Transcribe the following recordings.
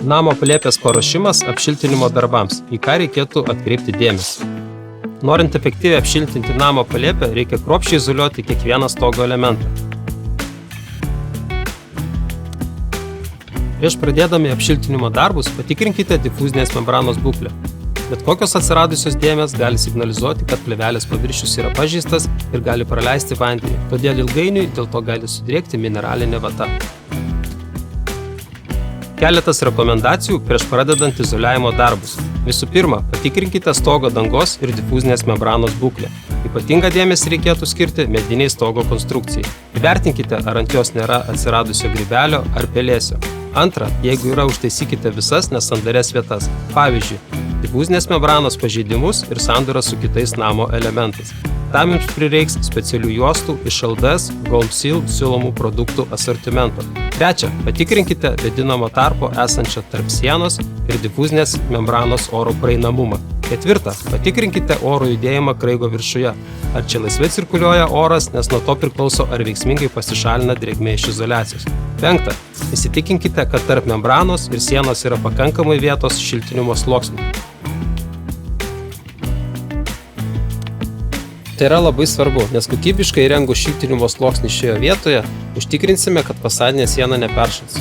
Namo palėpės paruošimas apšiltinimo darbams, į ką reikėtų atkreipti dėmesį. Norint efektyviai apšiltinti namo palėpę, reikia kruopščiai izoliuoti kiekvieną stogo elementą. Prieš pradėdami apšiltinimo darbus patikrinkite difuzinės membranos būklę. Bet kokios atsiradusios dėmės gali signalizuoti, kad plėvelės paviršius yra pažeistas ir gali praleisti vandenį, todėl ilgainiui dėl to gali sudrėkti mineralinė vata. Keletas rekomendacijų prieš pradedant izoliavimo darbus. Visų pirma, patikrinkite stogo dangos ir difuzinės membranos būklę. Ypatingą dėmesį reikėtų skirti mediniai stogo konstrukcijai. Įvertinkite, ar ant jos nėra atsiradusio grybelio ar pelėsio. Antra, jeigu yra, užtaisykite visas nesandarės vietas. Pavyzdžiui, difuzinės membranos pažeidimus ir sandūrą su kitais namo elementais. Tam jums prireiks specialių juostų iš LDS Gold Seal siūlomų produktų asortimento. Trečia, patikrinkite vėdinamo tarpo esančią tarp sienos ir difuzinės membranos oro praeinamumą. Ketvirta, patikrinkite oro judėjimą kraigo viršuje. Ar čia laisvai cirkuliuoja oras, nes nuo to priklauso, ar veiksmingai pasišalina drėgmė iš izoliacijos. Penkta, įsitikinkite, kad tarp membranos ir sienos yra pakankamai vietos šiltinimo sluoksniui. Tai yra labai svarbu, nes kokybiškai įrengus šiltinimo sluoksnį šioje vietoje, užtikrinsime, kad fasadinė siena neperšals.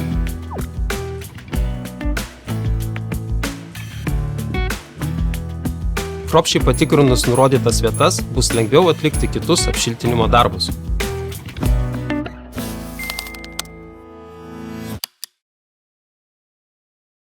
Kruopščiai patikrinus nurodytas vietas, bus lengviau atlikti kitus apšiltinimo darbus.